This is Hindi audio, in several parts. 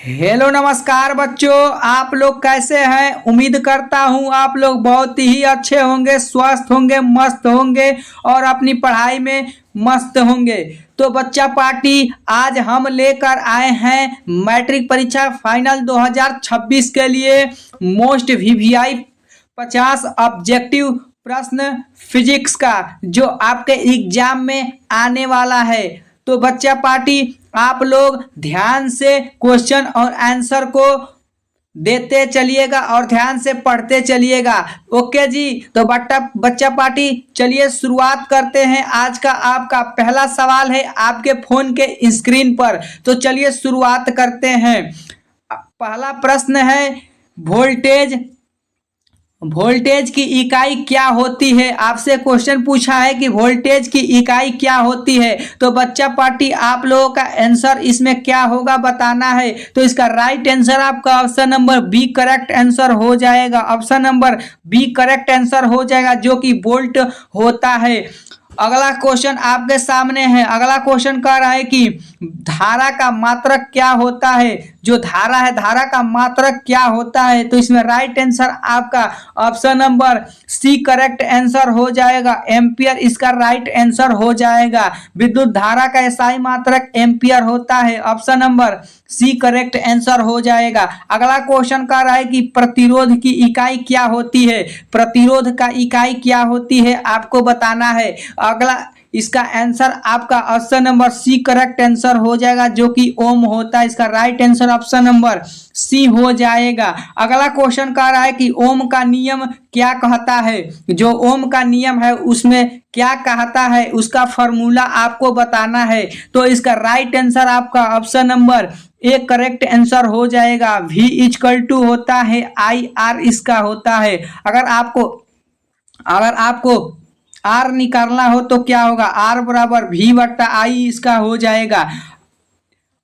हेलो नमस्कार बच्चों, आप लोग कैसे हैं। उम्मीद करता हूं आप लोग बहुत ही अच्छे होंगे, स्वस्थ होंगे, मस्त होंगे और अपनी पढ़ाई में मस्त होंगे। तो बच्चा पार्टी आज हम लेकर आए हैं मैट्रिक परीक्षा फाइनल 2026 के लिए मोस्ट वीवीआई 50 ऑब्जेक्टिव प्रश्न फिजिक्स का, जो आपके एग्जाम में आने वाला है। तो बच्चा पार्टी आप लोग ध्यान से क्वेश्चन और आंसर को देते चलिएगा और ध्यान से पढ़ते चलिएगा। ओके जी, तो बच्चा पार्टी चलिए शुरुआत करते हैं। आज का आपका पहला सवाल है आपके फोन के स्क्रीन पर, तो चलिए शुरुआत करते हैं। पहला प्रश्न है वोल्टेज वोल्टेज की इकाई क्या होती है। आपसे क्वेश्चन पूछा है कि वोल्टेज की इकाई क्या होती है। तो बच्चा पार्टी आप लोगों का आंसर इसमें क्या होगा बताना है। तो इसका राइट आंसर आपका option number B correct answer हो जाएगा। Option number B correct answer हो जाएगा, जो कि वोल्ट होता है। अगला क्वेश्चन आपके सामने है। अगला क्वेश्चन कह रहा है कि धारा का मात्रक क्या होता है। जो धारा है, धारा का मात्रक क्या होता है। तो इसमें राइट आंसर आपका option number C correct answer हो जाएगा। एम्पियर इसका राइट आंसर हो जाएगा। विद्युत धारा का SI मात्रक एम्पियर होता है। Option number C correct answer हो जाएगा। अगला क्वेश्चन कह रहा है कि प्रतिरोध की इकाई क्या होती है। प्रतिरोध का इकाई क्या होती है आपको बताना है। अगला इसका आंसर आपका option number C correct answer हो जाएगा, जो कि ओम होता है। इसका right answer option number C हो जाएगा। अगला क्वेश्चन कह रहा है कि ओम का नियम क्या कहता है। जो ओम का नियम है उसमें क्या कहता है, उसका फॉर्मूला आपको बताना है। तो इसका राइट आंसर आपका option number A correct answer हो जाएगा। V इक्वल टू होता है IR इसका होता है। अगर आपको R निकालना हो तो क्या होगा, R बराबर V बट्टा I इसका हो जाएगा।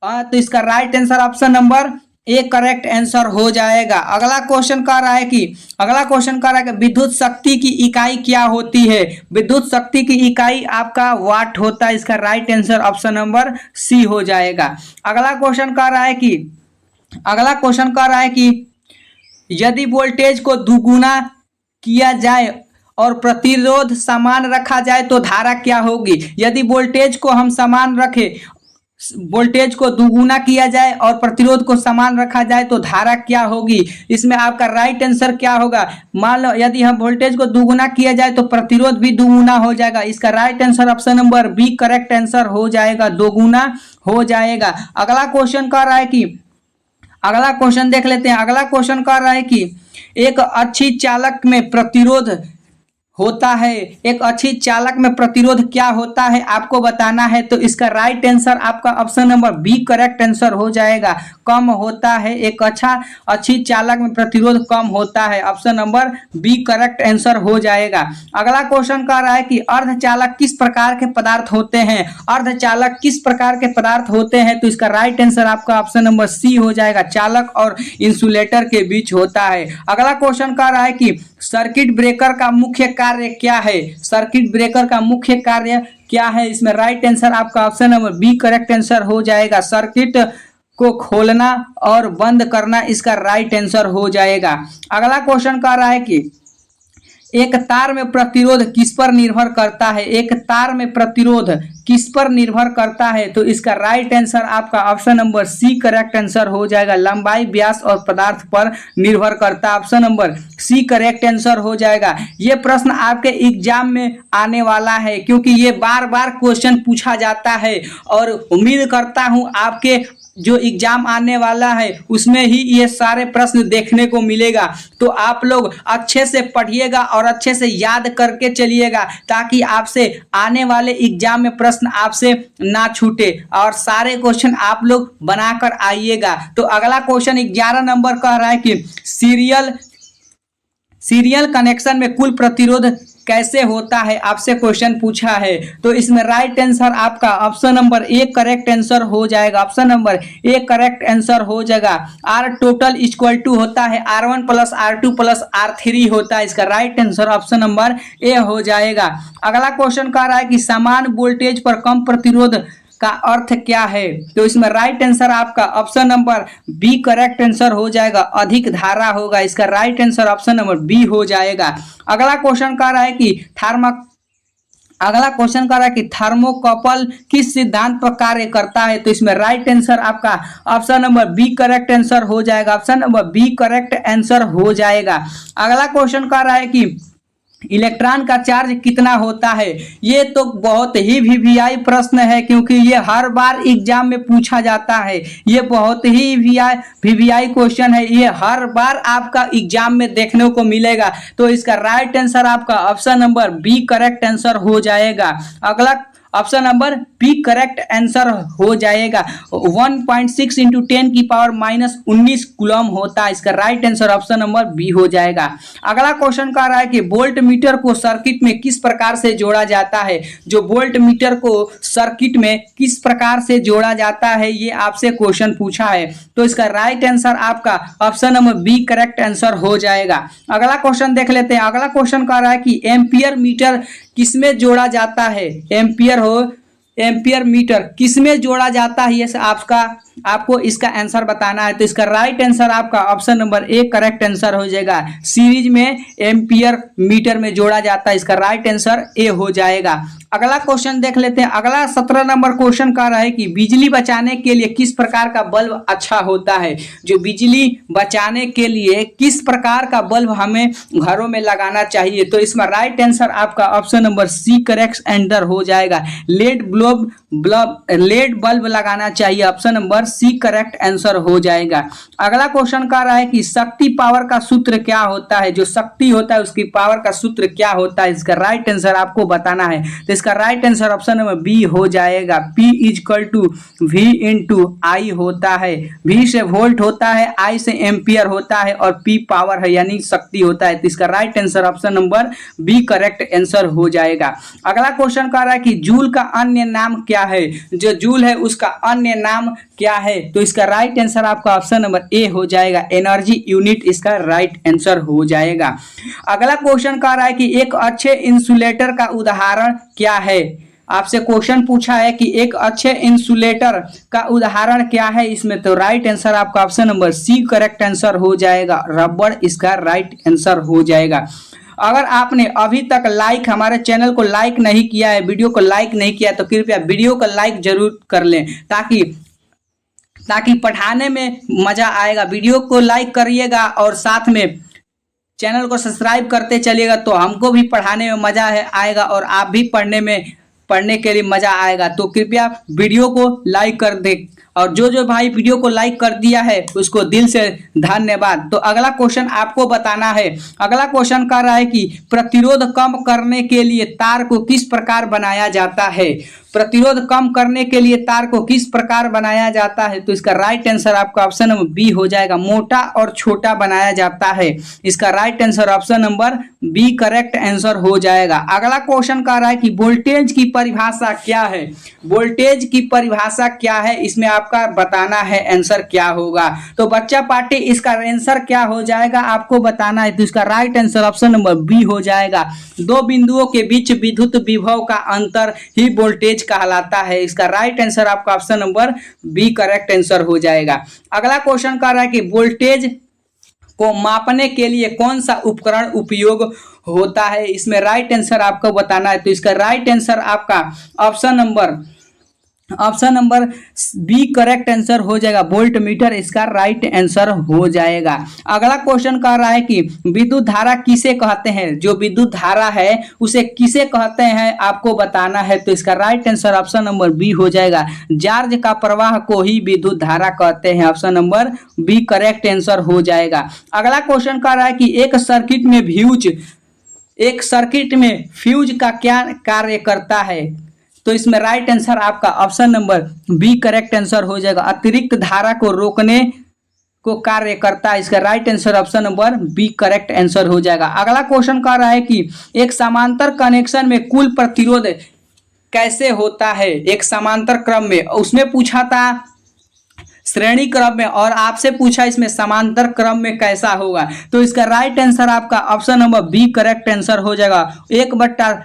तो इसका right answer option number A correct answer हो जाएगा। अगला क्वेश्चन कह रहा है कि विद्युत शक्ति की इकाई क्या होती है। विद्युत शक्ति की इकाई आपका वाट होता है। इसका right answer option number C हो जाएगा। अगला क्वेश्चन कह रहा है कि यदि वोल्टेज को दुगुना किया जाए और प्रतिरोध समान रखा जाए तो धारा क्या होगी। यदि वोल्टेज को हम समान रखें, वोल्टेज को दुगुना किया जाए और प्रतिरोध को समान रखा जाए तो धारा क्या होगी। इसमें आपका राइट आंसर क्या होगा। मान लो यदि हम वोल्टेज को दुगुना किया जाए तो प्रतिरोध भी दुगुना हो जाएगा। इसका right answer option number B correct answer हो जाएगा, दोगुना हो जाएगा। अगला क्वेश्चन कह रहा है कि अगला क्वेश्चन देख लेते हैं। अगला क्वेश्चन कह रहा है कि एक अच्छी चालक में प्रतिरोध होता है। एक अच्छी चालक में प्रतिरोध क्या होता है आपको बताना है। तो इसका राइट आंसर आपका option number B correct answer हो जाएगा, कम होता है। एक अच्छी चालक में प्रतिरोध कम होता है। Option number B correct answer हो जाएगा। अगला क्वेश्चन कह रहा है कि अर्धचालक किस प्रकार के पदार्थ होते हैं। अर्धचालक किस प्रकार के पदार्थ होते हैं। तो इसका राइट आंसर आपका ऑप्शन नंबर सी हो जाएगा, चालक और इंसुलेटर के बीच होता है। अगला क्वेश्चन कह रहा है कि सर्किट ब्रेकर का मुख्य कार्य क्या है। सर्किट ब्रेकर का मुख्य कार्य क्या है। इसमें राइट आंसर आपका option number B correct answer हो जाएगा। सर्किट को खोलना और बंद करना इसका राइट आंसर हो जाएगा। अगला क्वेश्चन कह रहा है कि एक तार में प्रतिरोध किस पर निर्भर करता है। एक तार में प्रतिरोध किस पर निर्भर करता है। तो इसका राइट आंसर आपका option number C correct answer हो जाएगा। लंबाई, व्यास और पदार्थ पर निर्भर करता है। Option number C correct answer हो जाएगा। ये प्रश्न आपके एग्जाम में आने वाला है, क्योंकि ये बार बार क्वेश्चन पूछा जाता है और उम्मीद करता हूं आपके जो एग्जाम आने वाला है उसमें ही ये सारे प्रश्न देखने को मिलेगा। तो आप लोग अच्छे से पढ़िएगा और अच्छे से याद करके चलिएगा, ताकि आपसे आने वाले एग्जाम में प्रश्न आपसे ना छूटे और सारे क्वेश्चन आप लोग बनाकर आइएगा। तो अगला क्वेश्चन 11 नंबर कह रहा है कि सीरियल कनेक्शन में कुल प्रतिरोध कैसे होता है, आपसे क्वेश्चन पूछा है। तो इसमें राइट आंसर आपका option number A correct answer हो जाएगा। Option number A correct answer हो जाएगा। आर टोटल इक्वल टू होता है R1 plus R2 plus R3 होता है। इसका right answer option number A हो जाएगा। अगला क्वेश्चन कह रहा है कि समान वोल्टेज पर कम प्रतिरोध का अर्थ क्या है? तो इसमें राइट आंसर आपका option number B correct answer हो जाएगा, अधिक धारा होगा। इसका right answer option number B हो जाएगा। अगला क्वेश्चन कह रहा है कि थर्मोकपल किस सिद्धांत पर कार्य करता है? तो इसमें राइट आंसर आपका option number B correct answer हो जाएगा। Option number B correct answer हो जाएगा। अगला क्वेश्चन कह रहा है कि इलेक्ट्रॉन का चार्ज कितना होता है? ये तो बहुत ही वीवीआई प्रश्न है, क्योंकि ये हर बार एग्जाम में पूछा जाता है। ये बहुत ही वीवीआई क्वेश्चन है, ये हर बार आपका एग्जाम में देखने को मिलेगा। तो इसका राइट आंसर आपका option number B correct answer हो जाएगा। अगला option number B correct answer हो जाएगा। 1.6 इंटू 10 की पावर -19 कूलम होता है। इसका right answer option number B हो जाएगा। अगला क्वेश्चन कह रहा है कि वोल्ट मीटर को सर्किट में किस प्रकार से जोड़ा जाता है? जो वोल्ट मीटर को सर्किट में किस प्रकार से जोड़ा जाता है, ये आपसे क्वेश्चन पूछा है। तो इसका राइट आंसर आपका option number B correct answer हो जाएगा। अगला क्वेश्चन देख लेते हैं। अगला क्वेश्चन कह रहा है कि एम्पियर मीटर किसमें जोड़ा जाता है? एम्पियर मीटर किसमें जोड़ा जाता है, ये आपको इसका आंसर बताना है। तो इसका राइट आंसर आपका option number A correct answer हो जाएगा। सीरीज में एम्पियर मीटर में जोड़ा जाता है। इसका राइट आंसर ए हो जाएगा। अगला क्वेश्चन देख लेते हैं। अगला 17 नंबर क्वेश्चन कह रहा है कि बिजली बचाने के लिए किस प्रकार का बल्ब अच्छा होता है? जो बिजली बचाने के लिए किस प्रकार का बल्ब हमें घरों में लगाना चाहिए? तो इसमें राइट आंसर आपका option number C correct answer हो जाएगा। लेड बल्ब लगाना चाहिए। Option number C correct answer हो जाएगा। अगला क्वेश्चन कह रहा है कि शक्ति पावर का सूत्र क्या होता है? जो शक्ति होता है उसकी पावर का सूत्र क्या होता है? इसका राइट आंसर आपको बताना है। तो इसका right answer option number B हो जाएगा। P = V × I होता है। V से वोल्ट होता है, I से एम्पियर होता है और P पावर है यानी शक्ति होता है। तो इसका right answer option number B correct answer हो जाएगा। अगला क्वेश्चन कह रहा है कि जूल का अन्य नाम क्या है? जो जूल है उसका अन्य नाम क्या है? तो इसका राइट आंसर आपका ऑप्शन नंबर ए हो जाएगा। एनर्जी यूनिट इसका राइट आंसर हो जाएगा। अगला क्वेश्चन कह रहा है कि एक अच्छे इंसुलेटर का उदाहरण क्या है? आपसे क्वेश्चन पूछा है कि एक अच्छे इंसुलेटर का उदाहरण क्या है इसमें? तो राइट आंसर आपका option number C correct answer हो जाएगा। रबड़ इसका राइट आंसर हो जाएगा। अगर आपने अभी तक हमारे चैनल को लाइक नहीं किया है, वीडियो को लाइक नहीं किया, तो कृपया वीडियो को लाइक जरूर कर लें ताकि पढ़ाने में मजा आएगा। वीडियो को लाइक करिएगा और साथ में चैनल को सब्सक्राइब करते चलिएगा, तो हमको भी पढ़ाने में मजा आएगा और आप भी पढ़ने के लिए मजा आएगा। तो कृपया वीडियो को लाइक कर दें और जो भाई वीडियो को लाइक कर दिया है उसको दिल से धन्यवाद। तो अगला क्वेश्चन आपको बताना है। अगला क्वेश्चन कह रहा है कि प्रतिरोध कम करने के लिए तार को किस प्रकार बनाया जाता है? प्रतिरोध कम करने के लिए तार को किस प्रकार बनाया जाता है? तो इसका राइट आंसर आपका ऑप्शन नंबर बी हो जाएगा। मोटा और छोटा बनाया जाता है। इसका right answer option number B correct answer हो जाएगा। अगला क्वेश्चन कह रहा है कि वोल्टेज की परिभाषा क्या है? वोल्टेज की परिभाषा क्या है, इसमें आपका बताना है आंसर क्या होगा। तो बच्चा पार्टी इसका आंसर क्या हो जाएगा आपको बताना है। तो इसका right answer option number B हो जाएगा। दो बिंदुओं के बीच विद्युत विभव का अंतर ही वोल्टेज कहलाता है। इसका राइट आंसर आपका option number B correct answer हो जाएगा। अगला क्वेश्चन कह रहा है कि वोल्टेज को मापने के लिए कौन सा उपकरण उपयोग होता है? इसमें राइट आंसर आपको बताना है। तो इसका राइट आंसर आपका option number B correct answer हो जाएगा। वोल्ट मीटर इसका राइट आंसर हो जाएगा। अगला क्वेश्चन कह रहा है कि विद्युत धारा किसे कहते हैं? जो विद्युत धारा है उसे किसे कहते हैं आपको बताना है। तो इसका right answer option number B हो जाएगा। चार्ज का प्रवाह को ही विद्युत धारा कहते हैं। Option number B correct answer हो जाएगा। अगला क्वेश्चन कह रहा है कि एक सर्किट में फ्यूज का क्या कार्य करता है? तो इसमें राइट आंसर आपका option number B correct answer हो जाएगा। अतिरिक्त धारा को रोकने को कार्य करता है। इसका right answer option number B correct answer हो जाएगा। अगला क्वेश्चन कह रहा है कि एक समांतर कनेक्शन में कुल प्रतिरोध कैसे होता है? एक समांतर क्रम में, उसमें पूछा था श्रेणी क्रम में और आपसे पूछा इसमें समांतर क्रम में कैसा होगा। तो इसका राइट आंसर आपका option number B correct answer हो जाएगा। 1/r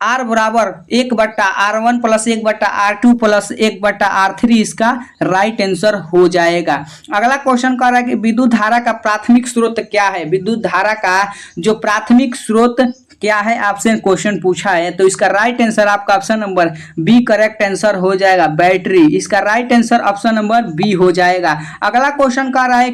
R बराबर 1/R1 plus 1/R2 plus 1/R3 इसका राइट आंसर हो जाएगा। अगला क्वेश्चन कह रहा है कि विद्युत धारा का प्राथमिक स्रोत क्या है। विद्युत धारा का जो प्राथमिक स्रोत क्या है, आपसे क्वेश्चन पूछा है, तो इसका राइट आंसर आपका option number B correct answer हो जाएगा, बैटरी। इसका right answer option number B हो जाएगा। अगला क्वेश्चन कह रहा है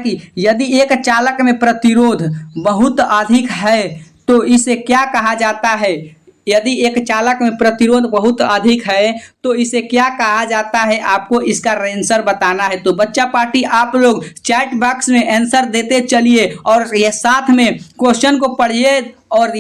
कि यदि एक चालक में प्रतिरोध बहुत अधिक है तो इसे क्या कहा जाता है। यदि एक चालक में प्रतिरोध बहुत अधिक है तो इसे क्या कहा जाता है, आपको इसका आंसर बताना है। तो बच्चा पार्टी आप लोग चैट बॉक्स में आंसर देते चलिए और ये साथ में क्वेश्चन को पढ़िए और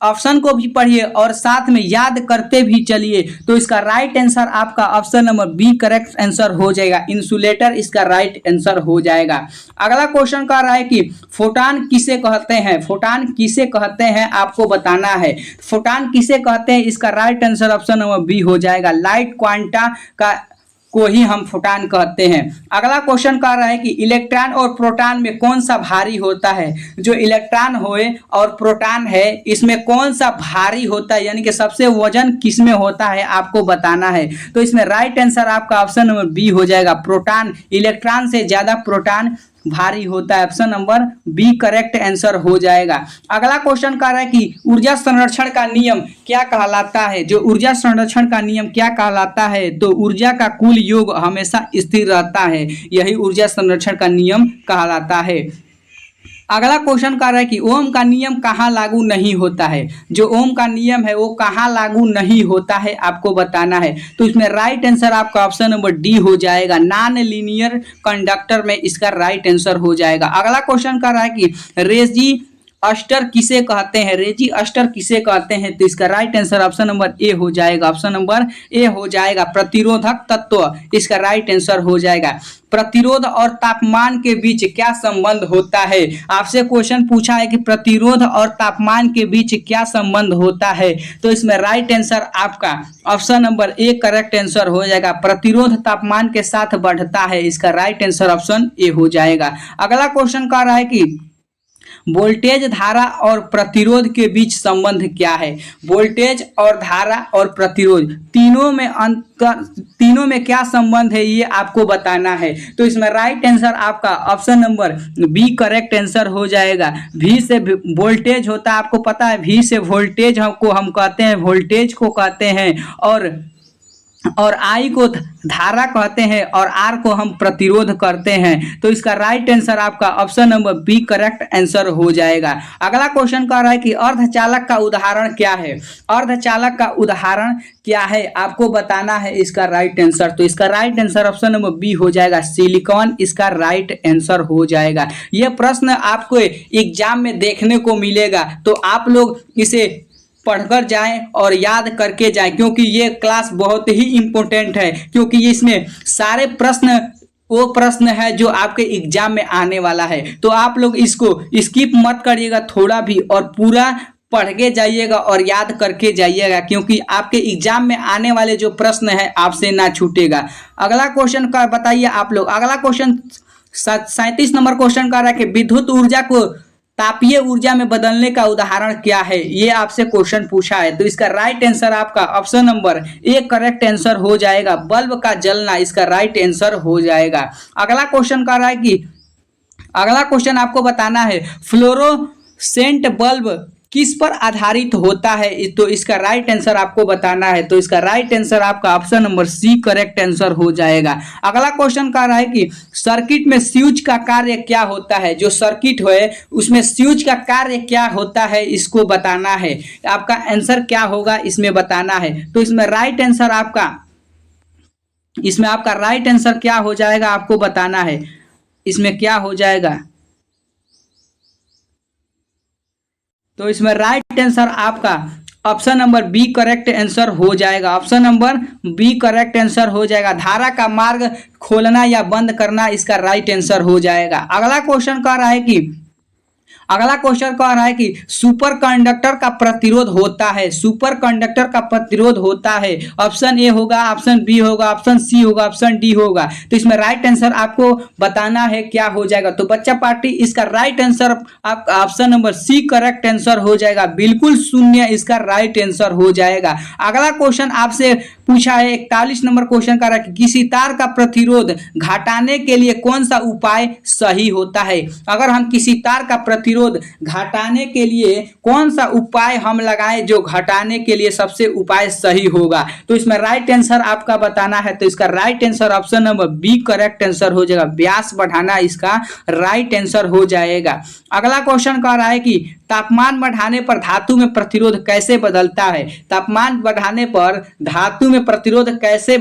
ऑप्शन को भी पढ़िए और साथ में याद करते भी चलिए। तो इसका राइट आंसर आपका option number B correct answer हो जाएगा, इंसुलेटर इसका राइट आंसर हो जाएगा। अगला क्वेश्चन कह रहा है कि फोटॉन किसे कहते हैं। फोटॉन किसे कहते हैं आपको बताना है। फोटॉन किसे कहते हैं, इसका right answer option number B हो जाएगा, लाइट क्वांटा का को ही हम फोटॉन कहते हैं। अगला क्वेश्चन कह रहा है कि इलेक्ट्रॉन और प्रोटॉन में कौन सा भारी होता है। जो इलेक्ट्रॉन होए और प्रोटॉन है इसमें कौन सा भारी होता है, यानी कि सबसे वजन किसमें होता है आपको बताना है। तो इसमें राइट आंसर आपका ऑप्शन नंबर बी हो जाएगा, प्रोटॉन। इलेक्ट्रॉन से ज्यादा प्रोटॉन भारी होता है, option number B correct answer हो जाएगा। अगला क्वेश्चन कह रहा है कि ऊर्जा संरक्षण का नियम क्या कहलाता है। जो ऊर्जा संरक्षण का नियम क्या कहलाता है, तो ऊर्जा का कुल योग हमेशा स्थिर रहता है, यही ऊर्जा संरक्षण का नियम कहलाता है। अगला क्वेश्चन कह रहा है कि ओम का नियम कहाँ लागू नहीं होता है। जो ओम का नियम है वो कहाँ लागू नहीं होता है आपको बताना है। तो इसमें राइट आंसर आपका ऑप्शन नंबर डी हो जाएगा, नॉन लीनियर कंडक्टर में इसका राइट आंसर हो जाएगा। अगला क्वेश्चन कह रहा है कि रेजी अस्टर किसे कहते हैं। रेजी अस्टर किसे कहते हैं, तो इसका right answer option number A हो जाएगा, ऑप्शन नंबर ए हो जाएगा, प्रतिरोधक तत्व इसका राइट आंसर हो जाएगा। प्रतिरोध और तापमान के बीच क्या संबंध होता है। आपसे क्वेश्चन पूछा है कि प्रतिरोध और तापमान के बीच क्या संबंध होता है, तो इसमें राइट आंसर आपका option number A correct answer हो जाएगा, प्रतिरोध तापमान के साथ बढ़ता है, इसका राइट आंसर ऑप्शन ए हो जाएगा। अगला क्वेश्चन कह रहा है कि वोल्टेज, धारा और प्रतिरोध के बीच संबंध क्या है। वोल्टेज और धारा और प्रतिरोध तीनों में क्या संबंध है ये आपको बताना है। तो इसमें राइट आंसर आपका option number B correct answer हो जाएगा। वी से वोल्टेज होता है, आपको पता है, वी से वोल्टेज को हम कहते हैं, वोल्टेज को कहते हैं, और आई को धारा कहते हैं और आर को हम प्रतिरोध करते हैं। तो इसका राइट आंसर आपका option number B correct answer हो जाएगा। अगला क्वेश्चन कह रहा है कि अर्धचालक का उदाहरण क्या है। अर्धचालक का उदाहरण क्या है आपको बताना है, इसका राइट आंसर। तो इसका right answer option number B हो जाएगा, सिलिकॉन इसका राइट आंसर हो जाएगा। यह प्रश्न आपको एग्जाम में देखने को मिलेगा, तो आप लोग इसे पढ़कर जाएं और याद करके जाएं, क्योंकि ये क्लास बहुत ही इंपॉर्टेंट है, क्योंकि इसमें सारे प्रश्न वो प्रश्न है जो आपके एग्जाम में आने वाला है। तो आप लोग इसको स्किप मत करिएगा थोड़ा भी, और पूरा पढ़ के जाइएगा और याद करके जाइएगा, क्योंकि आपके एग्जाम में आने वाले जो प्रश्न है आपसे ना छूटेगा। अगला क्वेश्चन का बताइए आप लोग। अगला क्वेश्चन 37 नंबर क्वेश्चन कर रहा है कि विद्युत ऊर्जा को तापीय ऊर्जा में बदलने का उदाहरण क्या है, ये आपसे क्वेश्चन पूछा है। तो इसका राइट आंसर आपका option number A correct answer हो जाएगा, बल्ब का जलना इसका राइट आंसर हो जाएगा। अगला क्वेश्चन कह रहा है कि अगला क्वेश्चन आपको बताना है फ्लोरोसेंट बल्ब किस पर आधारित होता है, तो इसका राइट आंसर आपको बताना है। तो इसका राइट आंसर आपका option number C correct answer हो जाएगा। अगला क्वेश्चन कह रहा है कि सर्किट में स्विच का कार्य क्या होता है। जो सर्किट है उसमें स्विच का कार्य क्या होता है, इसको बताना है। आपका आंसर क्या होगा इसमें बताना है। तो इसमें राइट आंसर आपका राइट आंसर क्या हो जाएगा आपको बताना है। इसमें क्या हो जाएगा, तो इसमें राइट आंसर आपका option number B correct answer हो जाएगा, option number B correct answer हो जाएगा। धारा का मार्ग खोलना या बंद करना इसका राइट आंसर हो जाएगा। अगला क्वेश्चन कह रहा है कि अगला क्वेश्चन कह रहा है कि सुपर कंडक्टर का प्रतिरोध होता है, सुपर कंडक्टर का प्रतिरोध होता है। ऑप्शन ए होगा, ऑप्शन बी होगा, ऑप्शन सी होगा, ऑप्शन डी होगा। तो इसमें राइट आंसर आपको बताना है क्या हो जाएगा। तो बच्चा पार्टी इसका right answer option number C correct answer हो जाएगा, बिल्कुल शून्य इसका राइट आंसर हो जाएगा। अगला क्वेश्चन आपसे पूछा है 41 नंबर क्वेश्चन का है कि किसी तार का प्रतिरोध घटाने के लिए कौन सा उपाय सही होता है। अगर हम किसी तार का प्रतिरोध घटाने के लिए कौन सा उपाय हम लगाएं जो घटाने के लिए सबसे उपाय सही होगा। तो इसमें राइट आंसर आपका बताना है। तो इसका right answer option number B correct answer हो जाएगा, व्यास बढ़ाना इसका राइट आंसर हो जाएगा। अगला क्वेश्चन कह रहा है कि तापमान बढ़ाने पर धातु में प्रतिरोध कैसे बदलता है। तापमान बढ़ाने पर धातु में प्रतिरोध कैसे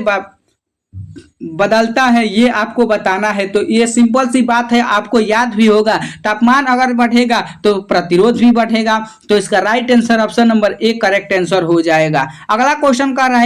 बदलता है ये आपको बताना है। तो ये सिंपल सी बात है, आपको याद भी होगा, तापमान अगर बढ़ेगा तो प्रतिरोध भी बढ़ेगा। तो इसका right answer option number A correct answer हो जाएगा। अगला क्वेश्चन कर रहा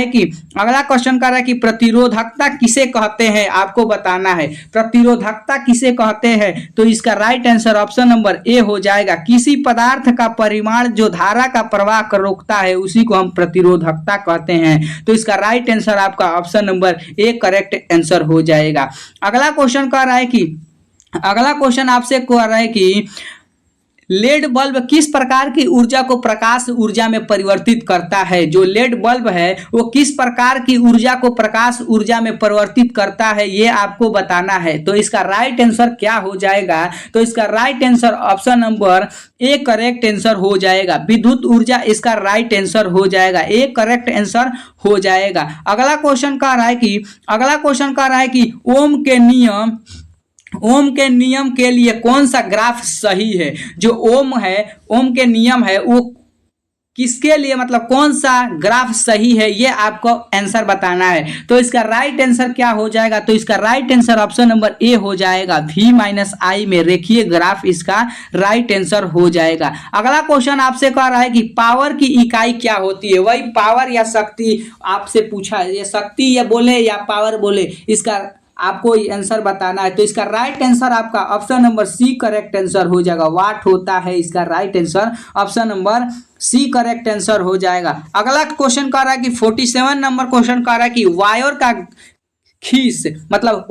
है कि प्रतिरोधकता किसे कहते हैं, आपको बताना है प्रतिरोधकता किसे कहते हैं। तो इसका right answer option number A हो जाएगा, किसी पदार्थ का परिमाण जो धारा का प्रवाह कर रोकता है उसी को हम प्रतिरोधकता कहते हैं। तो इसका राइट आंसर आपका option number A correct answer हो जाएगा। अगला क्वेश्चन आपसे कह रहा है कि लेड बल्ब किस प्रकार की ऊर्जा को प्रकाश ऊर्जा में परिवर्तित करता है। जो लेड बल्ब है वो किस प्रकार की ऊर्जा को प्रकाश ऊर्जा में परिवर्तित करता है ये आपको बताना है। तो इसका राइट आंसर क्या हो जाएगा। तो इसका right answer option number A correct answer हो जाएगा, विद्युत ऊर्जा इसका राइट आंसर हो जाएगा, ए करेक्ट आंसर हो जाएगा। अगला क्वेश्चन कह रहा है कि ओम के नियम के लिए कौन सा ग्राफ सही है। जो ओम के नियम है वो किसके लिए, मतलब कौन सा ग्राफ सही है ये आपको आंसर बताना है। तो इसका राइट आंसर क्या हो जाएगा। तो इसका right answer option number A हो जाएगा, V-I में रेखीय ग्राफ इसका राइट आंसर हो जाएगा। अगला क्वेश्चन आपसे कह रहा है कि पावर की इकाई क्या होती है। वही पावर या शक्ति आपसे पूछा है, ये शक्ति या बोले या पावर बोले, इसका आपको आंसर बताना है। तो इसका राइट आंसर आपका option number C correct answer हो जाएगा, वाट होता है इसका right answer option number C correct answer हो जाएगा। अगला क्वेश्चन कह रहा है कि 47 नंबर क्वेश्चन कह रहा है कि वायर का खींच मतलब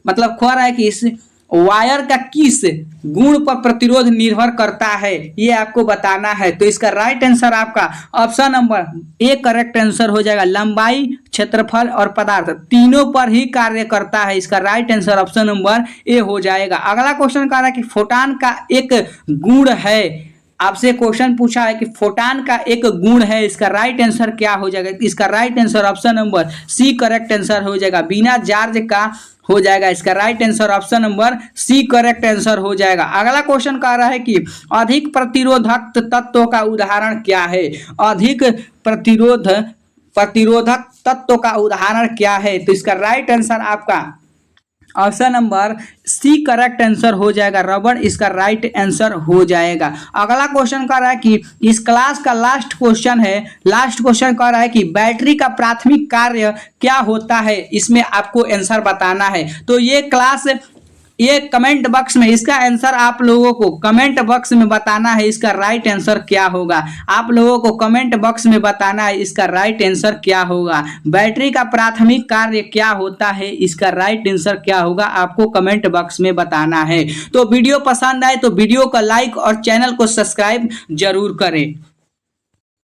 मतलब कह रहा है कि इस वायर का किस गुण पर प्रतिरोध निर्भर करता है ये आपको बताना है। तो इसका राइट आंसर आपका option number A correct answer हो जाएगा, लंबाई, क्षेत्रफल और पदार्थ तीनों पर ही कार्य करता है। इसका right answer option number A हो जाएगा। अगला क्वेश्चन कह रहा है कि फोटॉन का एक गुण है, आपसे क्वेश्चन पूछा है कि फोटॉन का एक गुण है, इसका राइट आंसर क्या हो जाएगा। इसका right answer option number C correct answer हो जाएगा, बिना चार्ज का हो जाएगा। इसका right answer option number C correct answer हो जाएगा। अगला क्वेश्चन कह रहा है कि अधिक प्रतिरोधक तत्वों का उदाहरण क्या है। अधिक प्रतिरोधक तत्व का उदाहरण क्या है। तो इसका राइट आंसर आपका option number C correct answer हो जाएगा, रबड़ इसका राइट आंसर हो जाएगा। अगला क्वेश्चन कह रहा है कि इस क्लास का लास्ट क्वेश्चन कह रहा है कि बैटरी का प्राथमिक कार्य क्या होता है, इसमें आपको आंसर बताना है। तो ये कमेंट बॉक्स में इसका आंसर आप लोगों को कमेंट बॉक्स में बताना है, इसका राइट आंसर क्या होगा। आप लोगों को कमेंट बॉक्स में बताना है इसका राइट आंसर क्या होगा। बैटरी का प्राथमिक कार्य क्या होता है, इसका राइट आंसर क्या होगा, आपको कमेंट बॉक्स में बताना है। तो वीडियो पसंद आए तो वीडियो को लाइक और चैनल को सब्सक्राइब जरूर करें।